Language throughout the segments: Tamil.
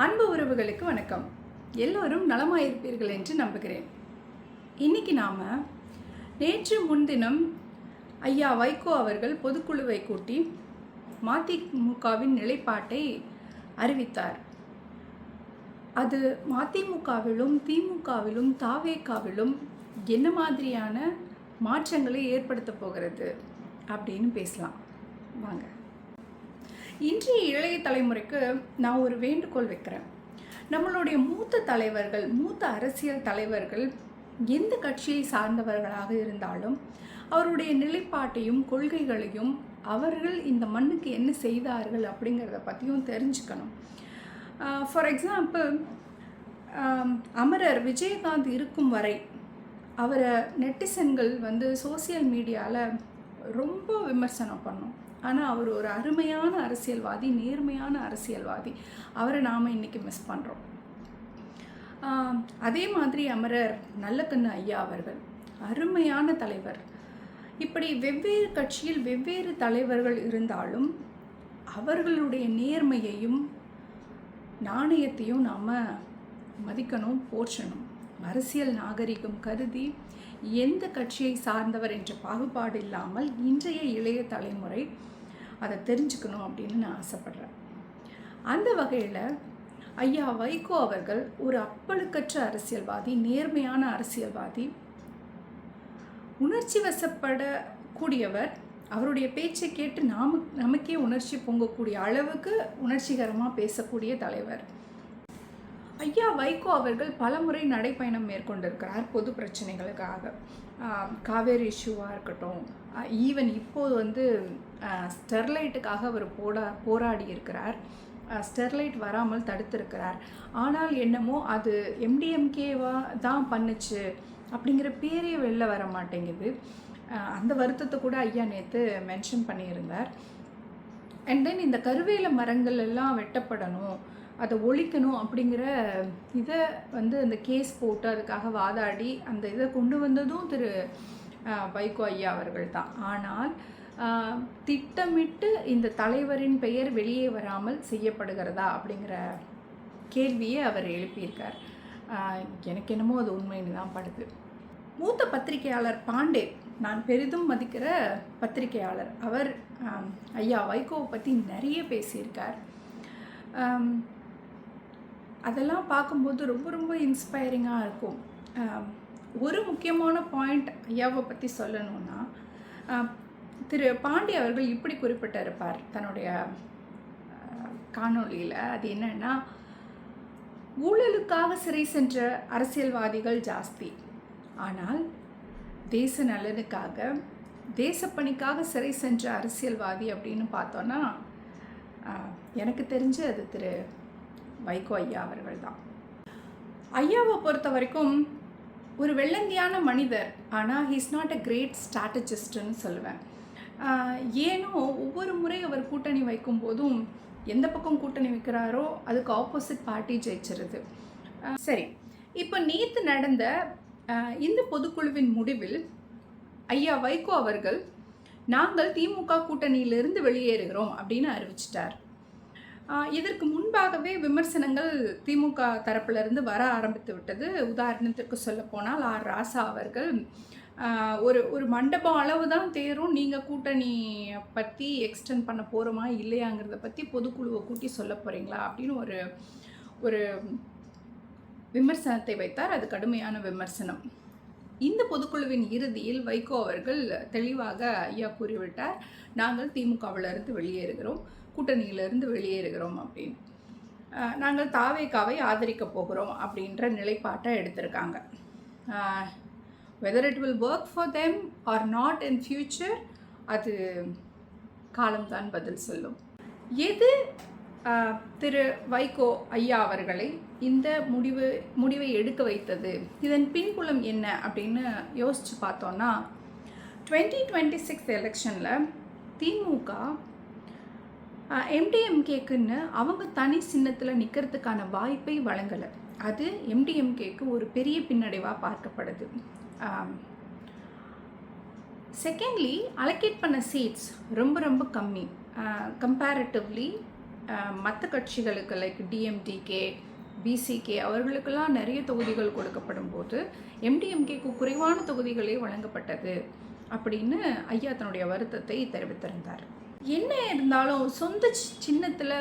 அன்பு உறவுகளுக்கு வணக்கம். எல்லோரும் நலமாயிருப்பீர்கள் என்று நம்புகிறேன். இன்னைக்கு நாம் நேற்று முன்தினம் ஐயா வைகோ அவர்கள் பொதுக்குழுவை கூட்டி மதிமுகவின் நிலைப்பாட்டை அறிவித்தார். அது மதிமுகவிலும் திமுகவிலும் தாவேகாவிலும் என்ன மாதிரியான மாற்றங்களை ஏற்படுத்த போகிறது அப்படின்னு பேசலாம் வாங்க. இன்றைய இளைய தலைமுறைக்கு நான் ஒரு வேண்டுகோள் வைக்கிறேன். நம்மளுடைய மூத்த தலைவர்கள், மூத்த அரசியல் தலைவர்கள் எந்த கட்சியை சார்ந்தவர்களாக இருந்தாலும் அவருடைய நிலைப்பாட்டையும் கொள்கைகளையும் அவர்கள் இந்த மண்ணுக்கு என்ன செய்தார்கள் அப்படிங்கிறத பற்றியும் தெரிஞ்சுக்கணும். ஃபார் எக்ஸாம்பிள், அமரர் விஜயகாந்த் இருக்கும் வரை அவரை நெட்டிசன்கள் சோசியல் மீடியாவில் ரொம்ப விமர்சனம் பண்ணோம். ஆனால் அவர் ஒரு அருமையான அரசியல்வாதி, நேர்மையான அரசியல்வாதி. அவரை நாம் இன்றைக்கி மிஸ் பண்ணுறோம். அதே மாதிரி அமரர் நல்லக்கண்ணு ஐயா அவர்கள் அருமையான தலைவர். இப்படி வெவ்வேறு கட்சியில் வெவ்வேறு தலைவர்கள் இருந்தாலும் அவர்களுடைய நேர்மையையும் நாணயத்தையும் நாம் மதிக்கணும், போற்றணும். அரசியல் நாகரிகம் கருதி எந்த கட்சியை சார்ந்தவர் என்ற பாகுபாடு இல்லாமல் இன்றைய இளைய தலைமுறை அதை தெரிஞ்சுக்கணும் அப்படின்னு நான் ஆசைப்படுறேன். அந்த வகையில் ஐயா வைகோ அவர்கள் ஒரு அப்பழுக்கற்ற அரசியல்வாதி, நேர்மையான அரசியல்வாதி, உணர்ச்சி வசப்படக்கூடியவர். அவருடைய பேச்சை கேட்டு நமக்கே உணர்ச்சி பொங்கக்கூடிய அளவுக்கு உணர்ச்சிகரமாக பேசக்கூடிய தலைவர். ஐயா வைகோ அவர்கள் பலமுறை நடைப்பயணம் மேற்கொண்டிருக்கிறார் பொது பிரச்சனைகளுக்காக. காவேரி இஷ்யூவாக இருக்கட்டும், ஈவன் இப்போது ஸ்டெர்லைட்டுக்காக அவர் போராடி இருக்கிறார். ஸ்டெர்லைட் வராமல் தடுத்திருக்கிறார். ஆனால் என்னமோ அது எம்டிஎம்கேவா தான் பண்ணுச்சு அப்படிங்கிற பேரே வெளில வர மாட்டேங்குது. அந்த வருத்தத்தை கூட ஐயா நேற்று மென்ஷன் பண்ணியிருந்தார். அண்ட் தென் இந்த கருவேல மரங்கள் எல்லாம் வெட்டப்படணும், அதை ஒழிக்கணும் அப்படிங்கிற இதை அந்த கேஸ் போட்டு அதுக்காக வாதாடி அந்த இதை கொண்டு வந்ததும் திரு வைகோ ஐயா அவர்கள் தான். ஆனால் திட்டமிட்டு இந்த தலைவரின் பெயர் வெளியே வராமல் செய்யப்படுகிறதா அப்படிங்கிற கேள்வியை அவர் எழுப்பியிருக்கார். எனக்கு என்னமோ அது உண்மைன்னு தான் படுது. மூத்த பத்திரிகையாளர் பாண்டே, நான் பெரிதும் மதிக்கிற பத்திரிகையாளர், அவர் ஐயா வைகோவை பற்றி நிறைய பேசியிருக்கார். அதெல்லாம் பார்க்கும்போது ரொம்ப ரொம்ப இன்ஸ்பைரிங்காக இருக்கும். ஒரு முக்கியமான பாயிண்ட் ஐயாவை பற்றி சொல்லணுன்னா, திரு பாண்டி அவர்கள் இப்படி குறிப்பிட்டிருப்பார் தன்னுடைய காணொளியில். அது என்னன்னா, ஊழலுக்காக சிறை சென்ற அரசியல்வாதிகள் ஜாஸ்தி, ஆனால் தேச நலனுக்காக, தேசப்பணிக்காக சிறை சென்ற அரசியல்வாதி அப்படின்னு பார்த்தோன்னா எனக்கு தெரிஞ்சு அது திரு வைகோ ஐயா அவர்கள் தான். ஐயாவை பொறுத்த வரைக்கும் ஒரு வெள்ளந்தியான மனிதர், ஆனால் ஹீஸ் நாட் அ கிரேட் ஸ்ட்ராட்டஜிஸ்ட்னு சொல்லுவேன். ஏனோ ஒவ்வொரு முறை அவர் கூட்டணி வைக்கும் போதும் எந்த பக்கம் கூட்டணி வைக்கிறாரோ அதுக்கு ஆப்போசிட் பார்ட்டி ஜெயிச்சிருது. சரி, இப்போ நேற்று நடந்த இந்த பொதுக்குழுவின் முடிவில் ஐயா வைகோ அவர்கள் நாங்கள் திமுக கூட்டணியிலிருந்து வெளியேறுகிறோம் அப்படின்னு அறிவிச்சிட்டார். இதற்கு முன்பாகவே விமர்சனங்கள் திமுக தரப்பிலிருந்து வர ஆரம்பித்து விட்டது. உதாரணத்திற்கு சொல்லப்போனால் ஆர் ராசா அவர்கள் ஒரு மண்டபம் அளவு தான் தேரும், நீங்கள் கூட்டணி பற்றி எக்ஸ்டெண்ட் பண்ண போகிறோமா இல்லையாங்கிறத பற்றி பொதுக்குழுவை கூட்டி சொல்ல போகிறீங்களா அப்படின்னு ஒரு விமர்சனத்தை வைத்தார். அது கடுமையான விமர்சனம். இந்த பொதுக்குழுவின் இறுதியில் வைகோ அவர்கள் தெளிவாக ஐயா கூறிவிட்டார், நாங்கள் திமுகவிலிருந்து வெளியேறுகிறோம், கூட்டணியிலிருந்து வெளியேறுகிறோம் அப்படின்னு. நாங்கள் தாவேகாவை ஆதரிக்க போகிறோம் அப்படின்ற நிலைப்பாட்டை எடுத்திருக்காங்க. Whether it will work for them or not in future, அது காலம்தான் பதில் சொல்லும். எது திரு வைகோ ஐயா அவர்களை இந்த முடிவை எடுக்க வைத்தது, இதன் பின்புலம் என்ன அப்படின்னு யோசித்து பார்த்தோன்னா, 2026 எலெக்ஷனில் திமுக எம்டிஎம்கேக்குன்னு அவங்க தனி சின்னத்தில் நிற்கிறதுக்கான வாய்ப்பை வழங்கலை. அது எம்டிஎம்கேக்கு ஒரு பெரிய பின்னடைவாக பார்க்கப்படுது. செகண்ட்லி, அலோகேட் பண்ண சீட்ஸ் ரொம்ப ரொம்ப கம்மி. கம்பேரிட்டிவ்லி மற்ற கட்சிகளுக்கு லைக் டிஎம்டிகே, பிசிகே அவர்களுக்கெல்லாம் நிறைய தொகுதிகள் கொடுக்கப்படும் போது எம்டிஎம்கேக்கு குறைவான தொகுதிகளே வழங்கப்பட்டது அப்படின்னு ஐயா தன்னுடைய வருத்தத்தை தெரிவித்திருந்தார். என்ன இருந்தாலும் சொந்த சின்னத்தில்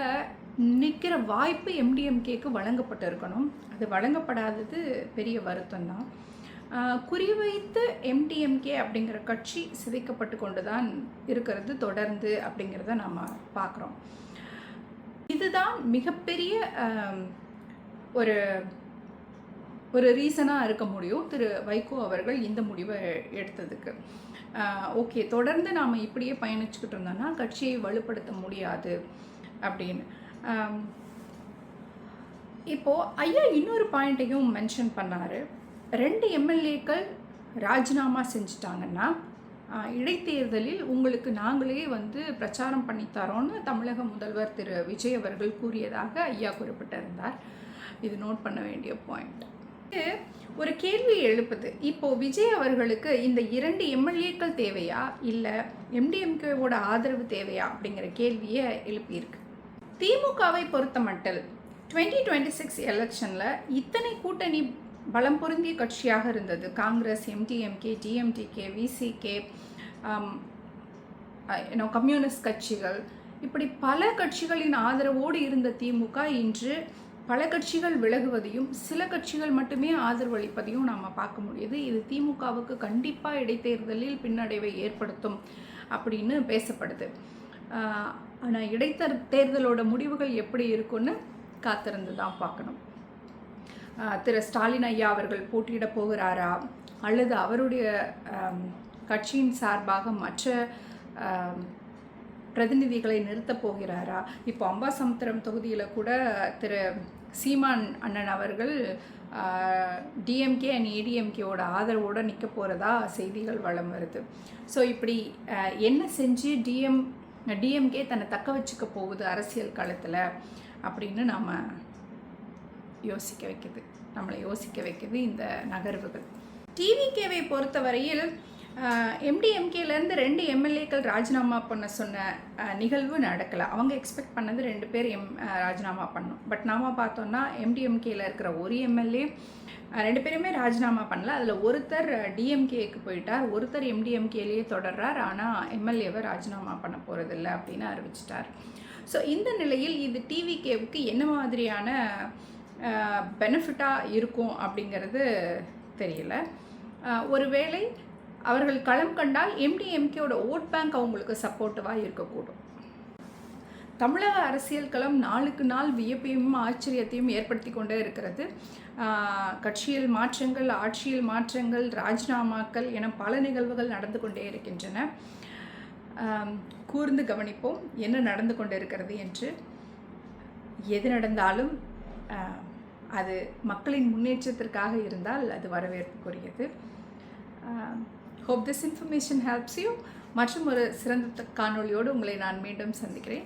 நிற்கிற வாய்ப்பு எம்டிஎம்கேக்கு வழங்கப்பட்டிருக்கணும். அது வழங்கப்படாதது பெரிய வருத்தம் தான். குறிவைத்து எம்டிஎம்கே அப்படிங்கிற கட்சி சிதைக்கப்பட்டு கொண்டு தான் இருக்கிறது தொடர்ந்து அப்படிங்கிறத நாம் பார்க்குறோம். இதுதான் மிகப்பெரிய ஒரு ஒரு ரீசனாக இருக்க முடியும் திரு வைகோ அவர்கள் இந்த முடிவை எடுத்ததுக்கு. ஓகே, தொடர்ந்து நாம் இப்படியே பயணிச்சுக்கிட்டு இருந்தோம்னா கட்சியை வலுப்படுத்த முடியாது அப்படின்னு. இப்போது ஐயா இன்னொரு பாயிண்ட்டையும் மென்ஷன் பண்ணார். 2 எம்எல்ஏக்கள் ராஜினாமா செஞ்சிட்டாங்கன்னா இடைத்தேர்தலில் உங்களுக்கு நாங்களே பிரச்சாரம் பண்ணித்தரோன்னு தமிழக முதல்வர் திரு விஜய் அவர்கள் கூறியதாக ஐயா குறிப்பிட்டிருந்தார். இது நோட் பண்ண வேண்டிய பாயிண்ட். ஒரு கேள்வி எழுப்புது. இப்போது விஜய் அவர்களுக்கு இந்த 2 எம்எல்ஏக்கள் தேவையா இல்லை எம்டிஎம்கேவோட ஆதரவு தேவையா அப்படிங்கிற கேள்வியை எழுப்பியிருக்கு. திமுகவை பொறுத்த மட்டில் 2026 எலெக்ஷனில் இத்தனை கூட்டணி பலம் பொருந்திய கட்சியாக இருந்தது. Congress, MDMK, DMDK, VCK, communist கட்சிகள், இப்படி பல கட்சிகளின் ஆதரவோடு இருந்த திமுக இன்று பல கட்சிகள் விலகுவதையும் சில கட்சிகள் மட்டுமே ஆதரவு அளிப்பதையும் நாம் பார்க்க முடியுது. இது திமுகவுக்கு கண்டிப்பாக இடைத்தேர்தலில் பின்னடைவை ஏற்படுத்தும் அப்படின்னு பேசப்படுது. ஆனால் இடைத்தேர்தலோட முடிவுகள் எப்படி இருக்குன்னு காத்திருந்து தான் பார்க்கணும். திரு ஸ்டாலின் ஐயா அவர்கள் போட்டியிட போகிறாரா அல்லது அவருடைய கட்சியின் சார்பாக மற்ற பிரதிநிதிகளை நிறுத்தப் போகிறாரா? இப்போ அம்பாசமுத்திரம் தொகுதியில் கூட திரு சீமான் அண்ணன் அவர்கள் டிஎம்கே அண்ட் ஏடிஎம்கேவோட ஆதரவோடு நிற்க போகிறதா செய்திகள் வலம் வருது. ஸோ இப்படி என்ன செஞ்சு டிஎம்கே தன்னை தக்க வச்சுக்க போகுது அரசியல் களத்தில் அப்படின்னு நம்மளை யோசிக்க வைக்குது இந்த நகர்வுகள். டிவிகேவை பொறுத்தவரையில் எம்டிஎம்கேலேருந்து 2 எம்எல்ஏக்கள் ராஜினாமா பண்ண சொன்ன நிகழ்வு நடக்கலை. அவங்க எக்ஸ்பெக்ட் பண்ணது 2 பேர் ராஜினாமா பண்ணணும். பட் நாம் பார்த்தோன்னா எம்டிஎம்கேயில் இருக்கிற ஒரு எம்எல்ஏ 2 பேருமே ராஜினாமா பண்ணல. அதில் ஒருத்தர் டிஎம்கேக்கு போயிட்டார், ஒருத்தர் எம்டிஎம்கேலேயே தொடர்றார். ஆனால் எம்எல்ஏவை ராஜினாமா பண்ண போகிறதில்ல அப்படின்னு அறிவிச்சிட்டார். ஸோ இந்த நிலையில் இது டிவிகேவுக்கு என்ன மாதிரியான பெனிஃபிட்டாக இருக்கும் அப்படிங்கிறது தெரியல. ஒருவேளை அவர்கள் களம் கண்டால் எம்டிஎம்கேவோட ஓட் பேங்க் அவங்களுக்கு சப்போர்ட்டிவாக இருக்கக்கூடும். தமிழக அரசியல் களம் நாளுக்கு நாள் வியப்பையும் ஆச்சரியத்தையும் ஏற்படுத்தி கொண்டே இருக்கிறது. கட்சியில் மாற்றங்கள், ஆட்சியில் மாற்றங்கள், ராஜினாமாக்கள் என பல நிகழ்வுகள் நடந்து கொண்டே இருக்கின்றன. கூர்ந்து கவனிப்போம் என்ன நடந்து கொண்டு இருக்கிறது என்று. எது நடந்தாலும் அது மக்களின் முன்னேற்றத்திற்காக இருந்தால் அது வரவேற்புக்குரியது. Hope this information helps you. மற்றும் ஒரு சிறந்த காணொளியோடு உங்களை நான் மீண்டும் சந்திக்கிறேன்.